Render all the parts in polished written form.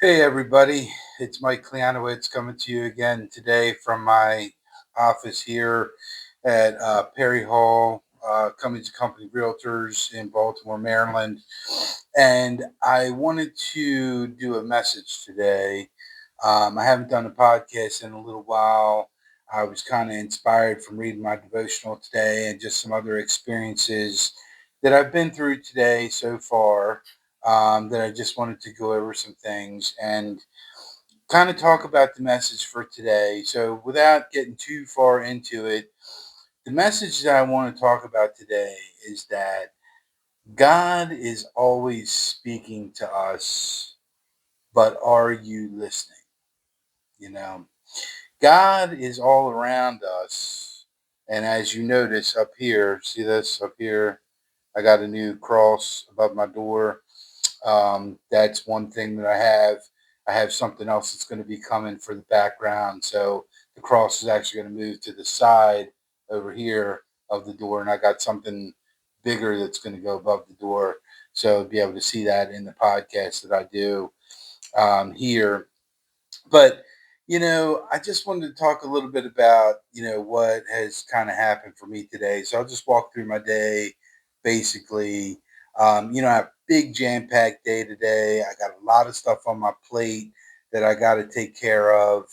Hey everybody, it's Mike Kleanowitz coming to you again today from my office here at Perry Hall, Cummings Company Realtors in Baltimore, Maryland. And I wanted to do a message today. I haven't done a podcast in a little while. I was kind of inspired from reading my devotional today and just some other experiences that I've been through today so far, that I just wanted to go over some things and kind of talk about the message for today. So, without getting too far into it, the message that I want to talk about today is that God is always speaking to us, but are you listening? You know, God is all around us. And as you notice up here, see this up here? I got a new cross above my door. That's one thing that I have. I have something else that's going to be coming for the background. So the cross is actually going to move to the side over here of the door. And I got something bigger that's going to go above the door. So be able to see that in the podcast that I do here. But, I just wanted to talk a little bit about, what has kind of happened for me today. So I'll just walk through my day basically. I have a big jam packed day today. I got a lot of stuff on my plate that I got to take care of.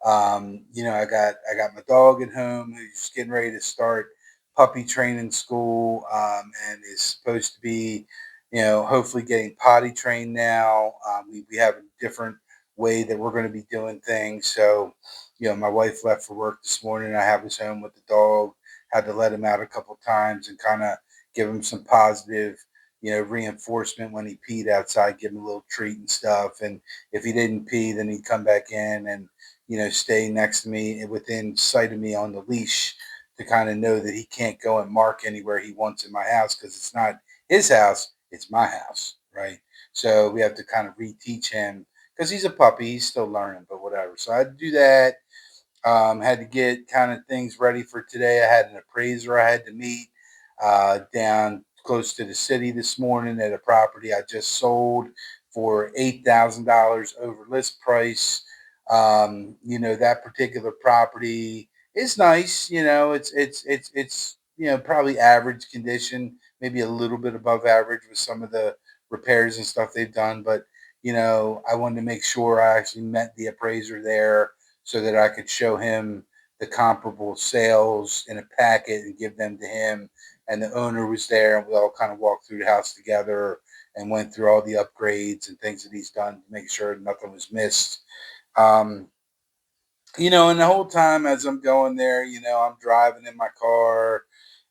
I got my dog at home who's getting ready to start puppy training school, and is supposed to be, hopefully getting potty trained now. We have a different way that we're going to be doing things. So, my wife left for work this morning. I was home with the dog. Had to let him out a couple of times and kind of give him some positive, reinforcement when he peed outside. Give him a little treat and stuff. And if he didn't pee, then he'd come back in and stay next to me and within sight of me on the leash to kind of know that he can't go and mark anywhere he wants in my house because it's not his house, it's my house, right? So we have to kind of reteach him because he's a puppy. He's still learning, but whatever. So I had to do that. Had to get kind of things ready for today. I had an appraiser I had to meet down close to the city this morning at a property I just sold for $8,000 over list price. That particular property is nice. It's probably average condition, maybe a little bit above average with some of the repairs and stuff they've done, but I wanted to make sure I actually met the appraiser there so that I could show him the comparable sales in a packet and give them to him. And the owner was there, and we all kind of walked through the house together and went through all the upgrades and things that he's done to make sure nothing was missed. Um, and the whole time as I'm going there, I'm driving in my car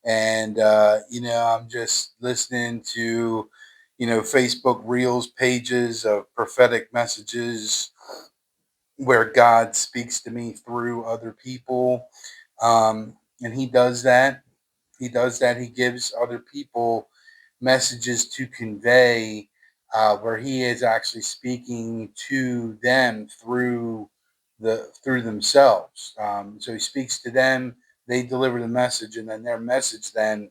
and, I'm just listening to, Facebook Reels pages of prophetic messages where God speaks to me through other people. And he does that. He does that. He gives other people messages to convey, where he is actually speaking to them through themselves. So he speaks to them, they deliver the message, and then their message then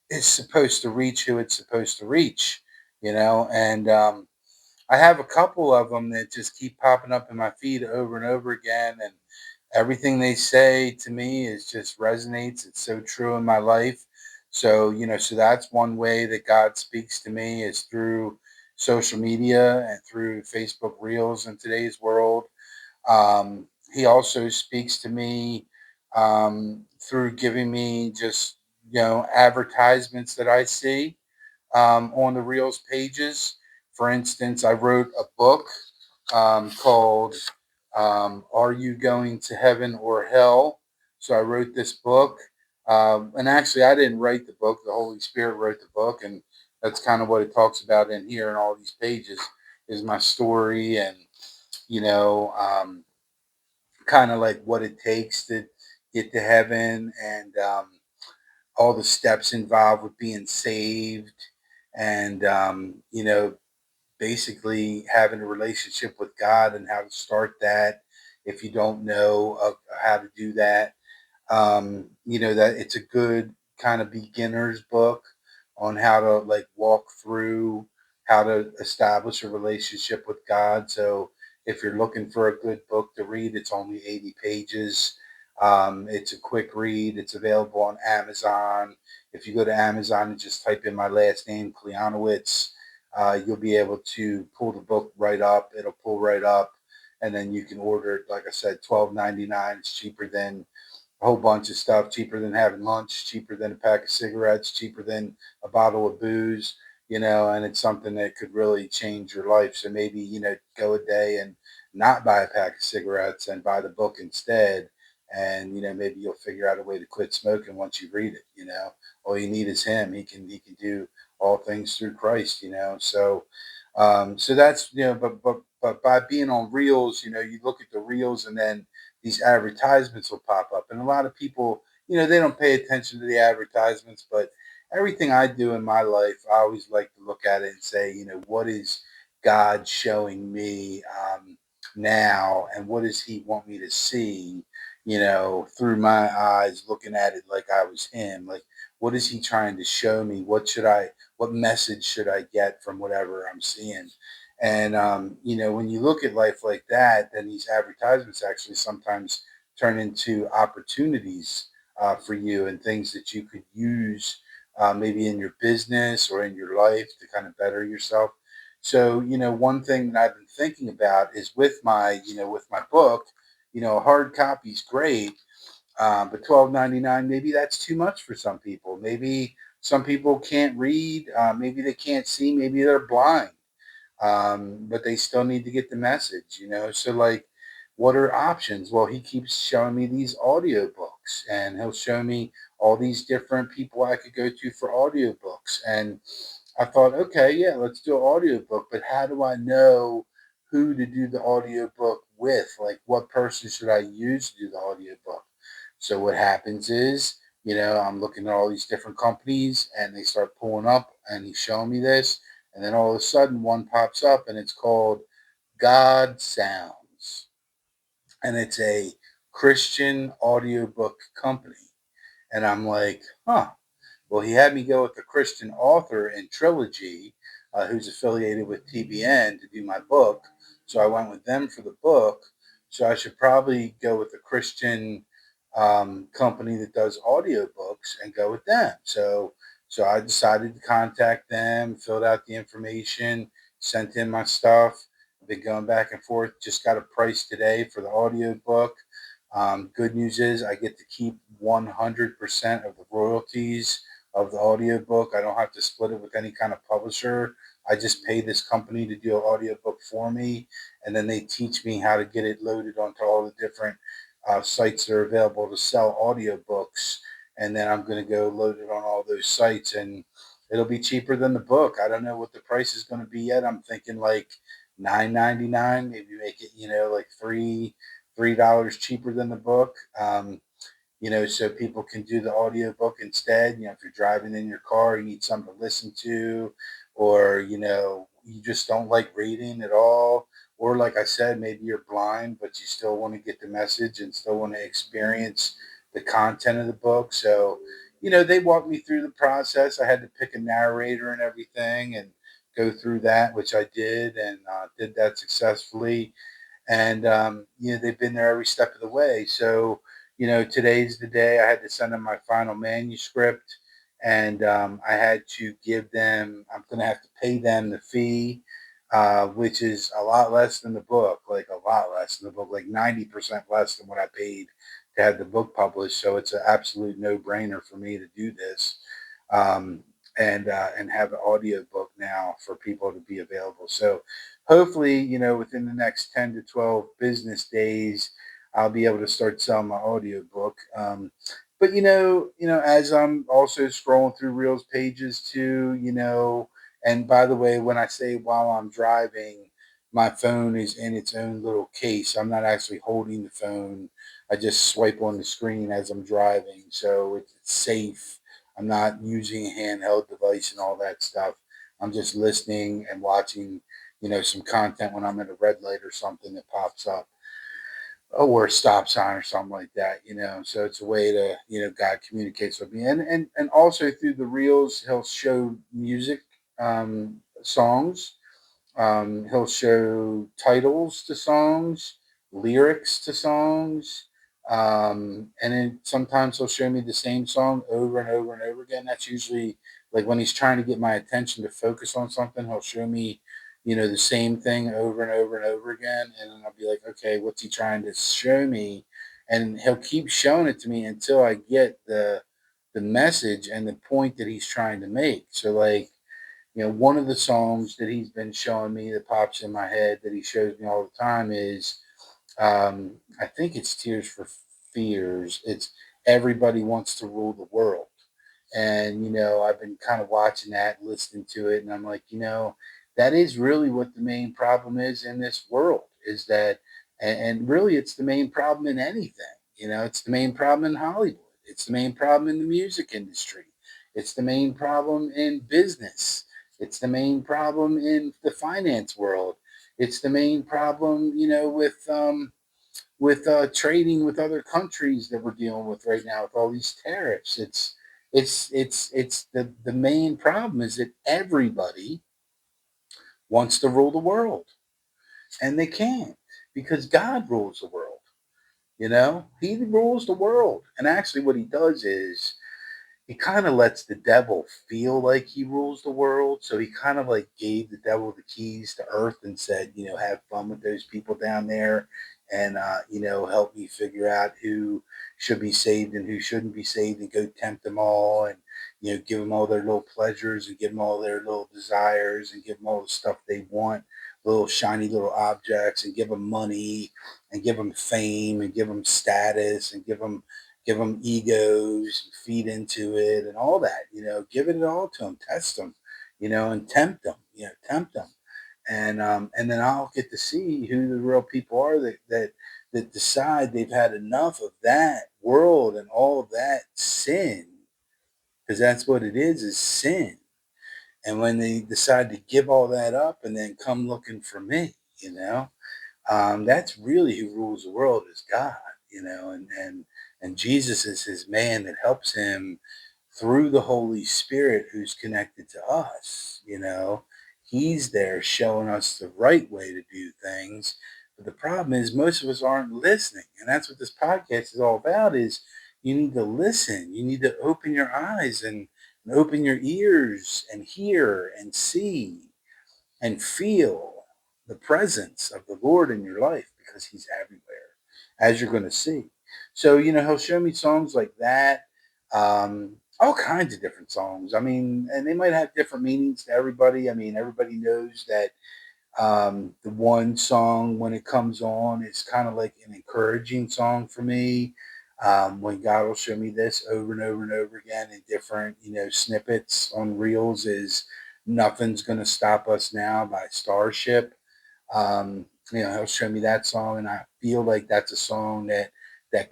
is supposed to reach who it's supposed to reach, and I have a couple of them that just keep popping up in my feed over and over again, and everything they say to me is just resonates. It's so true in my life. So so that's one way that God speaks to me is through social media and through Facebook Reels in today's world. He also speaks to me through giving me just advertisements that I see on the Reels pages. For instance, I wrote a book called Are You Going to Heaven or Hell? So I wrote this book. And actually, I didn't write the book, the Holy Spirit wrote the book. And that's kind of what it talks about in here in all these pages is my story and, you know, um, kind of like what it takes to get to heaven and all the steps involved with being saved and basically having a relationship with God and how to start that if you don't know how to do that. That it's a good kind of beginner's book on how to like walk through. how to establish a relationship with God. So if you're looking for a good book to read, it's only 80 pages. It's a quick read. It's available on Amazon. If you go to Amazon and just type in my last name, Kleonowitz, you'll be able to pull the book right up. It'll pull right up, and then you can order it. Like I said, 12.99. It's cheaper than a whole bunch of stuff, cheaper than having lunch, cheaper than a pack of cigarettes, cheaper than a bottle of booze, and it's something that could really change your life. So maybe, go a day and not buy a pack of cigarettes and buy the book instead. And, maybe you'll figure out a way to quit smoking once you read it. All you need is him. He can do all things through Christ. So that's, but by being on reels, you look at the reels and then these advertisements will pop up. And a lot of people, they don't pay attention to the advertisements, but everything I do in my life, I always like to look at it and say, what is God showing me now? And what does He want me to see, through my eyes, looking at it like I was Him? Like, what is He trying to show me? What message should I get from whatever I'm seeing? And when you look at life like that, then these advertisements actually sometimes turn into opportunities for you and things that you could use maybe in your business or in your life to kind of better yourself. So, one thing that I've been thinking about is with my book, a hard copy's great, but 12.99, maybe that's too much for some people. Maybe some people can't read, maybe they can't see, maybe they're blind, but they still need to get the message. So, like, what are options? Well, he keeps showing me these audiobooks, and he'll show me all these different people I could go to for audiobooks. And I thought, okay, yeah, let's do an audiobook, but how do I know who to do the audiobook with? Like, what person should I use to do the audiobook? So what happens is, I'm looking at all these different companies and they start pulling up and he's showing me this. And then all of a sudden one pops up and it's called God Sounds. And it's a Christian audiobook company. And I'm like, huh. Well, he had me go with a Christian author in Trilogy, who's affiliated with TBN to do my book. So I went with them for the book. So I should probably go with a Christian company that does audiobooks and go with them. So I decided to contact them, filled out the information, sent in my stuff. I've been going back and forth. Just got a price today for the audiobook. Good news is I get to keep 100% of the royalties of the audiobook. I don't have to split it with any kind of publisher. I just pay this company to do an audiobook for me, and then they teach me how to get it loaded onto all the different sites that are available to sell audiobooks. And then I'm going to go load it on all those sites, and it'll be cheaper than the book. I don't know what the price is going to be yet. I'm thinking like 9.99, maybe make it, like $3 cheaper than the book. So people can do the audiobook instead. If you're driving in your car, you need something to listen to, or, you just don't like reading at all. Or, like I said, maybe you're blind, but you still want to get the message and still want to experience the content of the book. So, they walked me through the process. I had to pick a narrator and everything and go through that, which I did, and did that successfully. And they've been there every step of the way. So today's the day. I had to send them my final manuscript, and I had to give them. I'm going to have to pay them the fee, which is a lot less than the book, like a lot less than the book, like 90% less than what I paid to have the book published. So it's an absolute no-brainer for me to do this. Um, and have an audio book now for people to be available. So hopefully, within the next 10 to 12 business days, I'll be able to start selling my audiobook. But as I'm also scrolling through Reels pages too, and by the way, when I say while I'm driving, my phone is in its own little case. I'm not actually holding the phone. I just swipe on the screen as I'm driving, so it's safe. I'm not using a handheld device and all that stuff. I'm just listening and watching, some content when I'm at a red light or something that pops up, or a stop sign or something like that. So it's a way to, God communicates with me. And also through the reels, he'll show music, songs. He'll show titles to songs, lyrics to songs, and then sometimes he'll show me the same song over and over and over again. That's usually like when he's trying to get my attention to focus on something. He'll show me, the same thing over and over and over again, and then I'll be like, okay, what's he trying to show me? And he'll keep showing it to me until I get the message and the point that he's trying to make. So like one of the songs that he's been showing me that pops in my head that he shows me all the time is, I think it's Tears for Fears. It's Everybody Wants to Rule the World. And, I've been kind of watching that, listening to it, and I'm like, that is really what the main problem is in this world is that, and really it's the main problem in anything. It's the main problem in Hollywood. It's the main problem in the music industry. It's the main problem in business. It's the main problem in the finance world. It's the main problem, with trading with other countries that we're dealing with right now with all these tariffs. It's the main problem is that everybody wants to rule the world and they can't because God rules the world. He rules the world. And actually what he does is he kind of lets the devil feel like he rules the world. So he kind of like gave the devil the keys to earth and said, have fun with those people down there and, help me figure out who should be saved and who shouldn't be saved and go tempt them all and, give them all their little pleasures and give them all their little desires and give them all the stuff they want, little shiny little objects and give them money and give them fame and give them status and give them egos, feed into it, and all that. Give it all to them, test them, and tempt them. Tempt them, and then I'll get to see who the real people are that decide they've had enough of that world and all of that sin, because that's what it is sin. And when they decide to give all that up and then come looking for me, that's really who rules the world is God, and Jesus is his man that helps him through the Holy Spirit who's connected to us. He's there showing us the right way to do things. But the problem is most of us aren't listening. And that's what this podcast is all about is you need to listen. You need to open your eyes and open your ears and hear and see and feel the presence of the Lord in your life because he's everywhere, as you're going to see. So, he'll show me songs like that, all kinds of different songs. I mean, and they might have different meanings to everybody. I mean, everybody knows that the one song when it comes on is kind of like an encouraging song for me. When God will show me this over and over and over again in different, snippets on reels is Nothing's Gonna Stop Us Now by Starship. He'll show me that song and I feel like that's a song that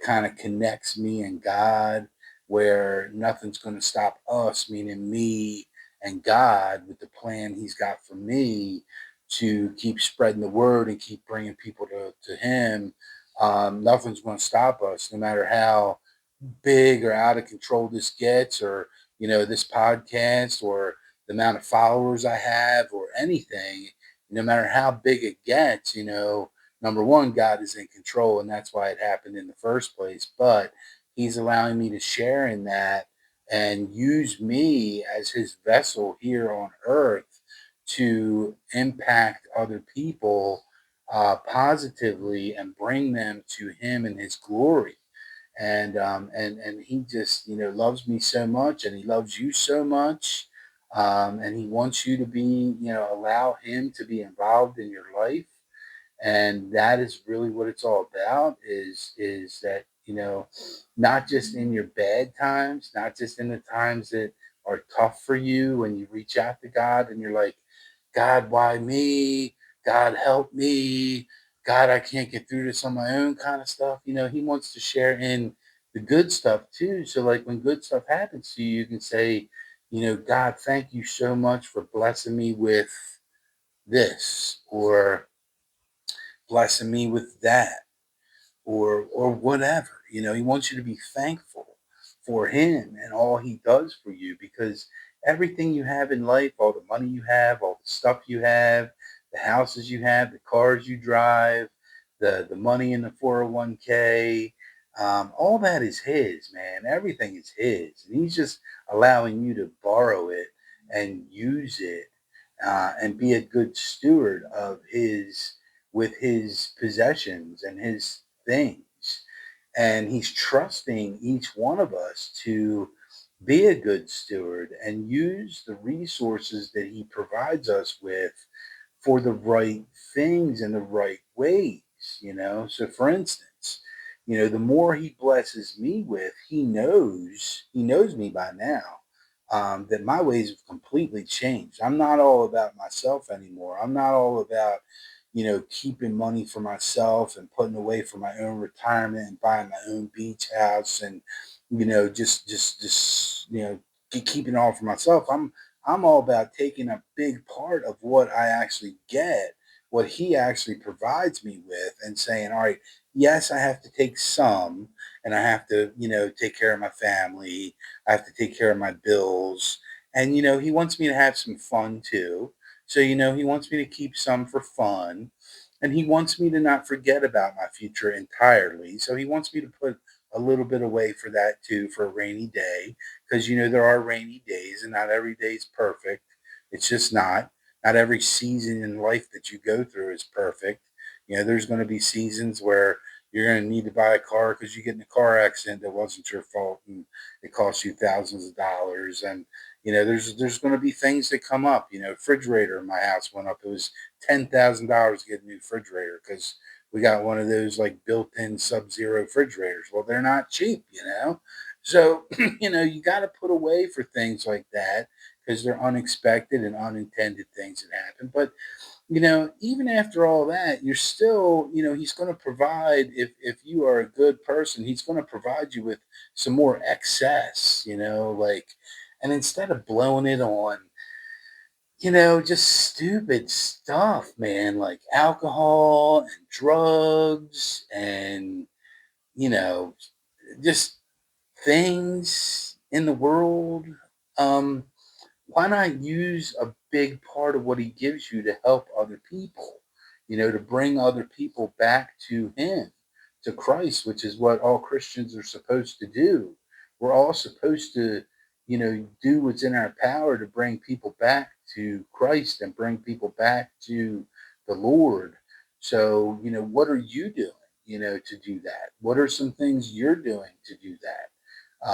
kind of connects me and God, where nothing's going to stop us, meaning me and God, with the plan he's got for me to keep spreading the word and keep bringing people to him. Nothing's going to stop us, no matter how big or out of control this gets, or this podcast, or the amount of followers I have, or anything. No matter how big it gets, number one, God is in control, and that's why it happened in the first place. But he's allowing me to share in that and use me as his vessel here on earth to impact other people positively and bring them to him and his glory. And he just loves me so much, and he loves you so much, and he wants you to be allow him to be involved in your life. And that is really what it's all about is that not just in your bad times, not just in the times that are tough for you, when you reach out to God and you're like, God, why me? God, help me. God, I can't get through this on my own, kind of stuff. He wants to share in the good stuff too. So like when good stuff happens to you, you can say, God, thank you so much for blessing me with this, or blessing me with that, or whatever. He wants you to be thankful for him and all he does for you, because everything you have in life, all the money you have, all the stuff you have, the houses you have, the cars you drive, the money in the 401k, all that is his, man. Everything is his. And he's just allowing you to borrow it and use it, and be a good steward of his, with his possessions and his things. And he's trusting each one of us to be a good steward and use the resources that he provides us with for the right things in the right ways, you know? So, for instance, the more he blesses me with, he knows me by now, that my ways have completely changed. I'm not all about myself anymore. I'm not all about, keeping money for myself and putting away for my own retirement and buying my own beach house and, just, keeping it all for myself. I'm all about taking a big part of what I actually get, what he actually provides me with, and saying, all right, yes, I have to take some, and I have to, take care of my family. I have to take care of my bills. And, he wants me to have some fun too. So, he wants me to keep some for fun. And he wants me to not forget about my future entirely. So he wants me to put a little bit away for that too, for a rainy day, because there are rainy days and not every day is perfect. It's just not. Not every season in life that you go through is perfect. There's going to be seasons where you're going to need to buy a car because you get in a car accident that wasn't your fault and it costs you thousands of dollars. And there's going to be things that come up. Refrigerator in my house went up. It was $10,000 to get a new refrigerator because we got one of those like built-in sub-zero refrigerators. Well, they're not cheap. So, you got to put away for things like that because they're unexpected and unintended things that happen. But, even after all that, you're still, he's going to provide, if you are a good person, he's going to provide you with some more excess, like, and instead of blowing it on, just stupid stuff, man, like alcohol and drugs and, you know, just things in the world. Um, why not use a big part of what he gives you to help other people, to bring other people back to him, to Christ, which is what all Christians are supposed to do. We're all supposed to, do what's in our power to bring people back to Christ and bring people back to the Lord. So, what are you doing, to do that? What are some things you're doing to do that?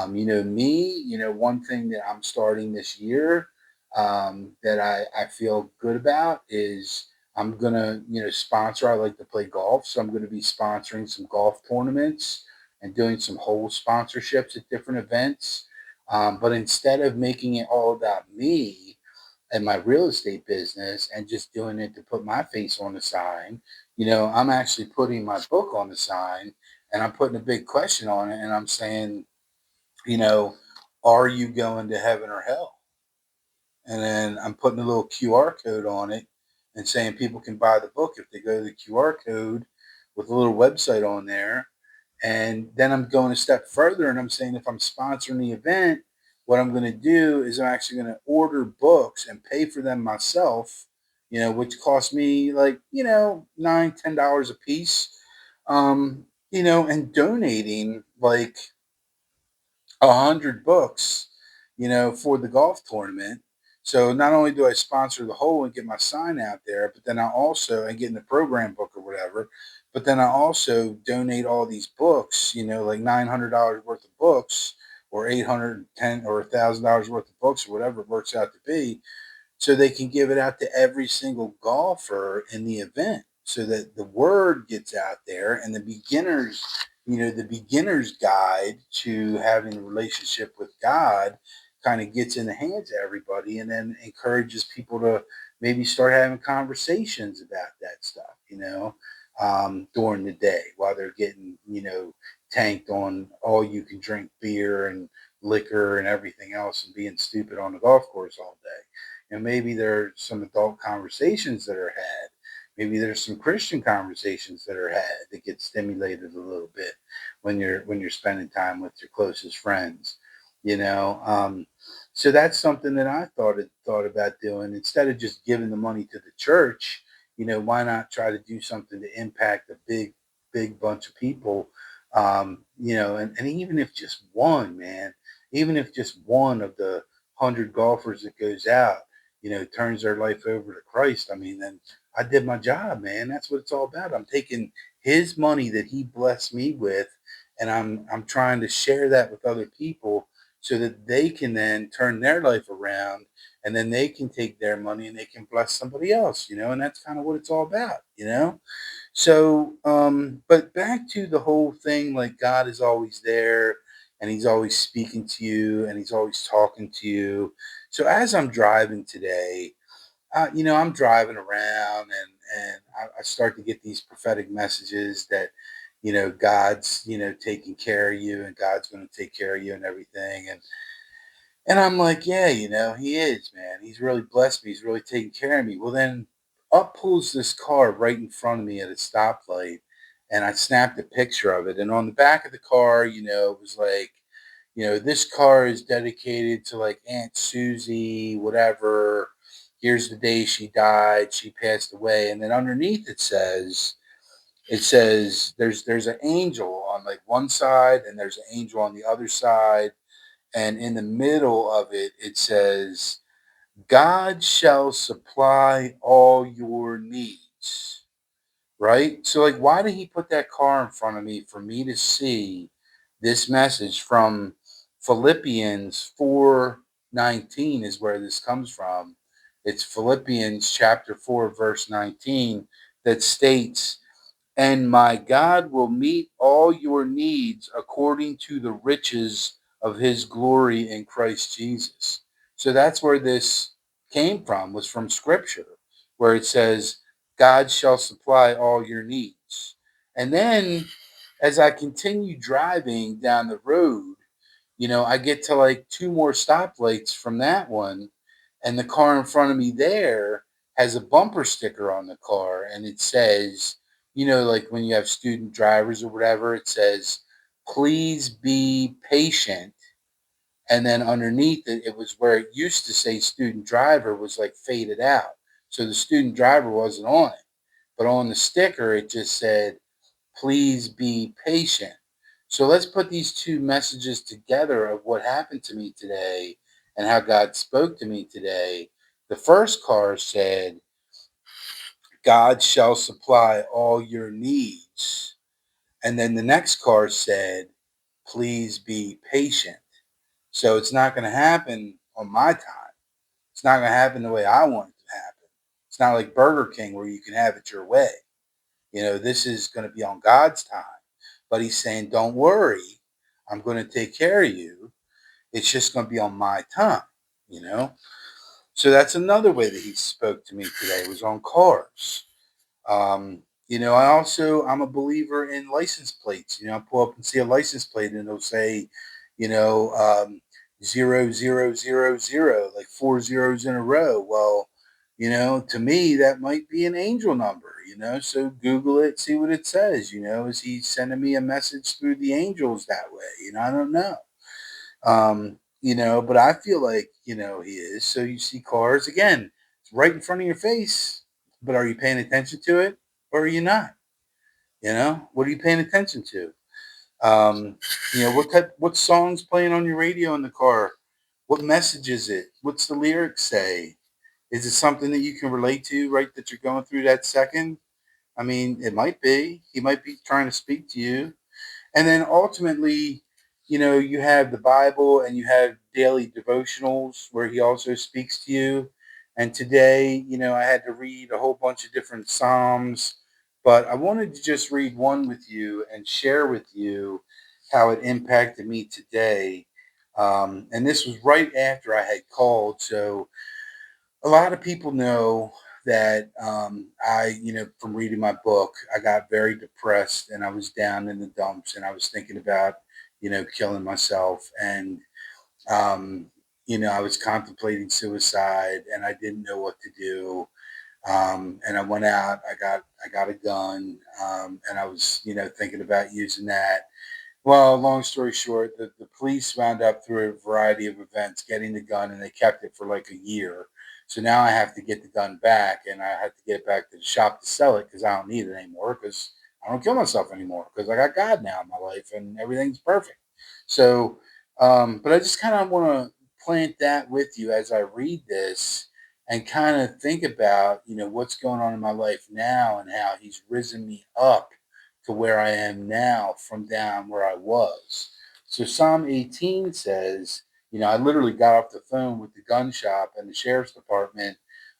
Me, one thing that I'm starting this year, that I feel good about is I'm gonna, sponsor. I like to play golf, so I'm gonna be sponsoring some golf tournaments and doing some hole sponsorships at different events. But instead of making it all about me and my real estate business and just doing it to put my face on the sign, I'm actually putting my book on the sign and I'm putting a big question on it and I'm saying, you know, are you going to heaven or hell? And then I'm putting a little QR code on it and saying people can buy the book if they go to the QR code with a little website on there. And then I'm going a step further and I'm saying if I'm sponsoring the event, what I'm going to do is I'm actually going to order books and pay for them myself, which cost me like, $9, $10 a piece. And donating like 100 books, for the golf tournament. So not only do I sponsor the hole and get my sign out there, but then I also and get in the program book or whatever. But then I also donate all these books, like $900 worth of books, or 810 or $1,000 worth of books, or whatever it works out to be, so they can give it out to every single golfer in the event so that the word gets out there and the beginner's guide to having a relationship with God kind of gets in the hands of everybody and then encourages people to maybe start having conversations about that stuff, during the day while they're getting, tanked on all you can drink beer and liquor and everything else and being stupid on the golf course all day. And maybe there's some adult conversations that are had. Maybe there's some Christian conversations that are had that get stimulated a little bit when you're spending time with your closest friends, you know. So that's something that I thought about doing instead of just giving the money to the church. Why not try to do something to impact a big bunch of people? And even if just one, man, even if just one of the 100 golfers that goes out, turns their life over to Christ, I mean, then I did my job, man. That's what it's all about. I'm taking his money that he blessed me with, and I'm trying to share that with other people so that they can then turn their life around, and then they can take their money and they can bless somebody else, and that's kind of what it's all about. So, but back to the whole thing, like God is always there and he's always speaking to you and he's always talking to you. So as I'm driving today, I'm driving around and I start to get these prophetic messages that, God's, taking care of you and God's going to take care of you and everything. And I'm like, yeah, he is, man. He's really blessed me. He's really taking care of me. Well, then up pulls this car right in front of me at a stoplight. And I snapped a picture of it. And on the back of the car, it was like, this car is dedicated to like Aunt Susie, whatever. Here's the day she died. She passed away. And then underneath it says there's an angel on like one side and there's an angel on the other side, and in the middle of it, it says, God shall supply all your needs. Right? So, like, why did he put that car in front of me for me to see this message from Philippians 4:19 is where this comes from. It's Philippians chapter 4, verse 19 that states, and my God will meet all your needs according to the riches of his glory in Christ Jesus. So that's where this came from, was from scripture, where it says, God shall supply all your needs. And then as I continue driving down the road, I get to like two more stoplights from that one, and the car in front of me there has a bumper sticker on the car, and it says, like when you have student drivers or whatever, it says, please be patient. And then underneath it, it was where it used to say student driver was like faded out. So the student driver wasn't on it. But on the sticker, it just said, please be patient. So let's put these two messages together of what happened to me today and how God spoke to me today. The first car said, God shall supply all your needs. And then the next car said, please be patient. So it's not going to happen on my time. It's not going to happen the way I want it to happen. It's not like Burger King where you can have it your way. This is going to be on God's time. But he's saying, don't worry. I'm going to take care of you. It's just going to be on my time, you know? So that's another way that he spoke to me today, was on cars. I'm a believer in license plates. I pull up and see a license plate and it'll say, you know, um, 0000, like four zeros in a row. Well, to me, that might be an angel number, so Google it, see what it says. Is he sending me a message through the angels that way? I don't know. But I feel like, he is. So you see cars again, it's right in front of your face, but are you paying attention to it or are you not? What are you paying attention to? What songs playing on your radio in the car? What message is it? What's the lyrics say? Is it something that you can relate to, right? That you're going through that second? I mean, it might be. He might be trying to speak to you. And then ultimately, you have the Bible and you have daily devotionals where he also speaks to you. And today, I had to read a whole bunch of different Psalms, but I wanted to just read one with you and share with you how it impacted me today. And this was right after I had called. So a lot of people know that from reading my book, I got very depressed and I was down in the dumps and I was thinking about, killing myself. And, I was contemplating suicide and I didn't know what to do. And I went out, I got a gun, and I was, thinking about using that. Well, long story short, the police wound up through a variety of events getting the gun, and they kept it for like a year. So now I have to get the gun back, and I have to get it back to the shop to sell it because I don't need it anymore because I don't kill myself anymore because I got God now in my life and everything's perfect. So, but I just kind of want to plant that with you as I read this and kind of think about, what's going on in my life now and how He's risen me up to where I am now from down where I was. So Psalm 18 says, I literally got off the phone with the gun shop and the sheriff's department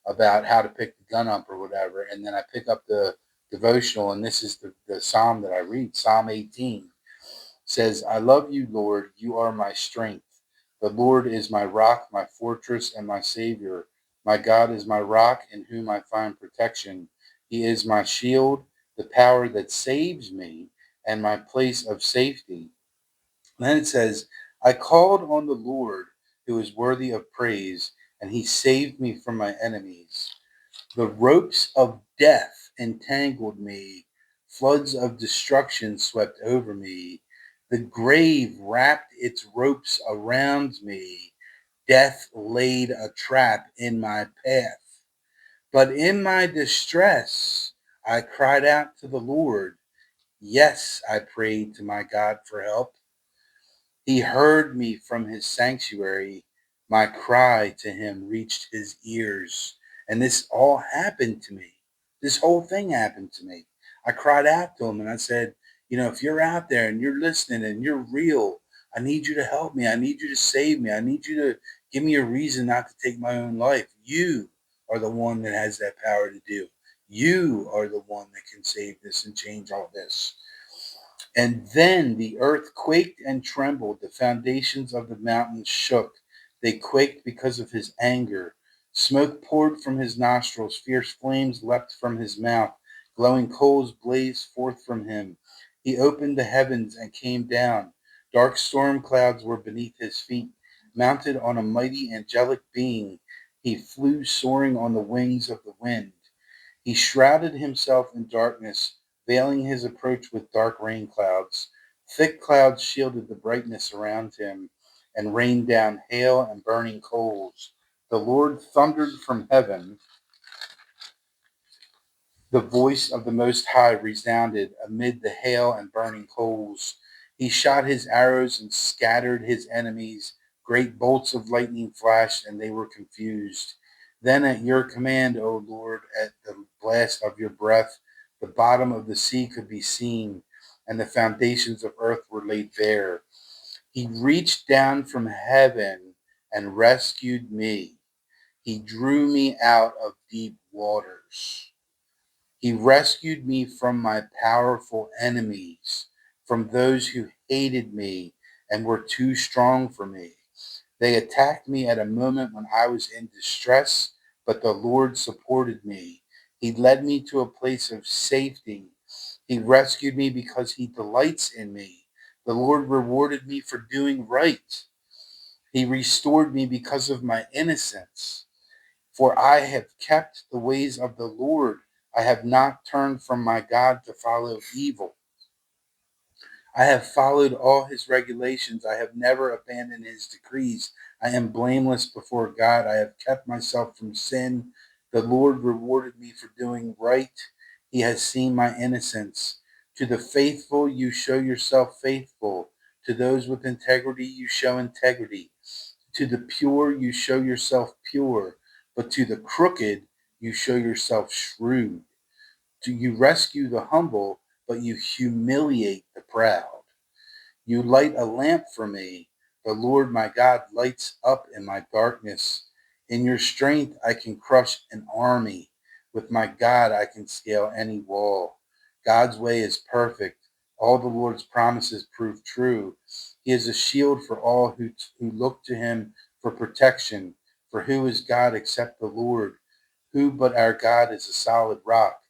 about how to pick the gun up or whatever. And then I pick up the devotional, and this is the psalm that I read. Psalm 18 says, I love you, Lord. You are my strength. The Lord is my rock, my fortress, and my Savior. My God is my rock in whom I find protection. He is my shield, the power that saves me, and my place of safety. And then it says, I called on the Lord who is worthy of praise, and he saved me from my enemies. The ropes of death entangled me. Floods of destruction swept over me. The grave wrapped its ropes around me. Death laid a trap in my path. But in my distress, I cried out to the Lord. Yes, I prayed to my God for help. He heard me from his sanctuary. My cry to him reached his ears. And this all happened to me. This whole thing happened to me. I cried out to him and I said, if you're out there and you're listening and you're real, I need you to help me. I need you to save me. I need you to give me a reason not to take my own life. You are the one that has that power to do. You are the one that can save this and change all this. And then the earth quaked and trembled. The foundations of the mountains shook. They quaked because of his anger. Smoke poured from his nostrils. Fierce flames leapt from his mouth. Glowing coals blazed forth from him. He opened the heavens and came down. Dark storm clouds were beneath his feet. Mounted on a mighty angelic being, he flew soaring on the wings of the wind. He shrouded himself in darkness, veiling his approach with dark rain clouds. Thick clouds shielded the brightness around him and rained down hail and burning coals. The Lord thundered from heaven. The voice of the Most High resounded amid the hail and burning coals. He shot his arrows and scattered his enemies. Great bolts of lightning flashed, and they were confused. Then at your command, O Lord, at the blast of your breath, the bottom of the sea could be seen, and the foundations of earth were laid bare. He reached down from heaven and rescued me. He drew me out of deep waters. He rescued me from my powerful enemies, from those who hated me and were too strong for me. They attacked me at a moment when I was in distress, but the Lord supported me. He led me to a place of safety. He rescued me because he delights in me. The Lord rewarded me for doing right. He restored me because of my innocence. For I have kept the ways of the Lord. I have not turned from my God to follow evil. I have followed all his regulations. I have never abandoned his decrees. I am blameless before God. I have kept myself from sin. The Lord rewarded me for doing right. He has seen my innocence. To the faithful, you show yourself faithful. To those with integrity, you show integrity. To the pure, you show yourself pure. But to the crooked, you show yourself shrewd. Do you rescue the humble, but you humiliate the proud? You light a lamp for me. The Lord my God lights up in my darkness. In your strength, I can crush an army. With my God, I can scale any wall. God's way is perfect. All the Lord's promises prove true. He is a shield for all who look to him for protection. For who is God except the Lord? Who but our God is a solid rock?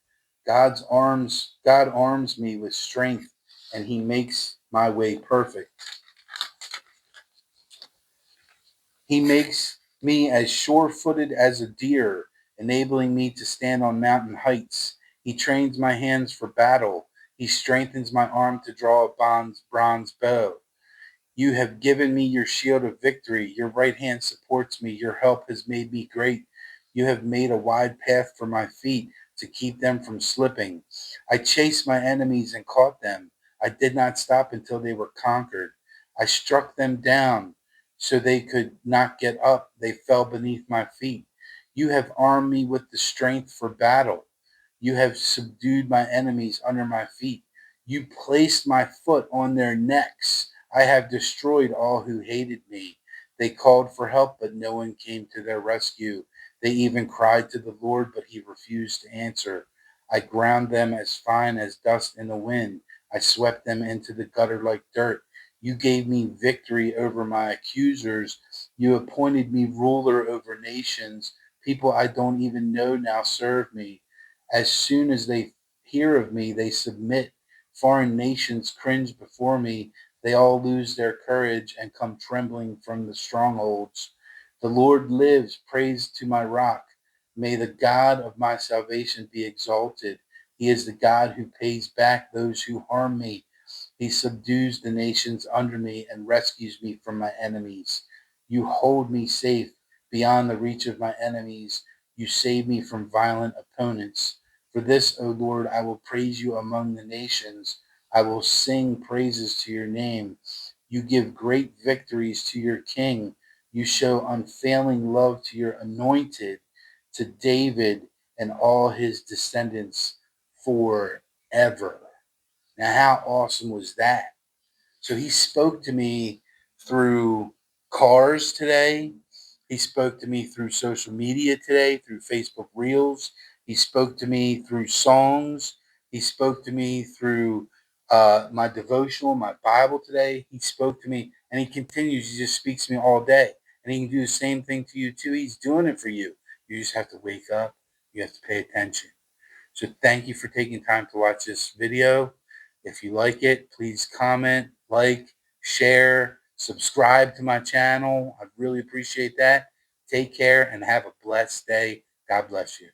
God arms me with strength, and he makes my way perfect. He makes me as sure-footed as a deer, enabling me to stand on mountain heights. He trains my hands for battle. He strengthens my arm to draw a bronze bow. You have given me your shield of victory. Your right hand supports me. Your help has made me great. You have made a wide path for my feet to keep them from slipping. I chased my enemies and caught them. I did not stop until they were conquered. I struck them down so they could not get up. They fell beneath my feet. You have armed me with the strength for battle. You have subdued my enemies under my feet. You placed my foot on their necks. I have destroyed all who hated me. They called for help, but no one came to their rescue. They even cried to the Lord, but he refused to answer. I ground them as fine as dust in the wind. I swept them into the gutter like dirt. You gave me victory over my accusers. You appointed me ruler over nations. People I don't even know now serve me. As soon as they hear of me, they submit. Foreign nations cringe before me. They all lose their courage and come trembling from the strongholds. The Lord lives. Praise to my rock. May the God of my salvation be exalted. He is the God who pays back those who harm me. He subdues the nations under me and rescues me from my enemies. You hold me safe beyond the reach of my enemies. You save me from violent opponents. For this, O Lord, I will praise you among the nations. I will sing praises to your name. You give great victories to your king. You show unfailing love to your anointed, to David and all his descendants forever. Now, how awesome was that? So he spoke to me through cars today. He spoke to me through social media today, through Facebook Reels. He spoke to me through songs. He spoke to me through my devotional, my Bible today. He spoke to me and he continues. He just speaks to me all day. And he can do the same thing to you too. He's doing it for you. You just have to wake up. You have to pay attention. So thank you for taking time to watch this video. If you like it, please comment, like, share, subscribe to my channel. I'd really appreciate that. Take care and have a blessed day. God bless you.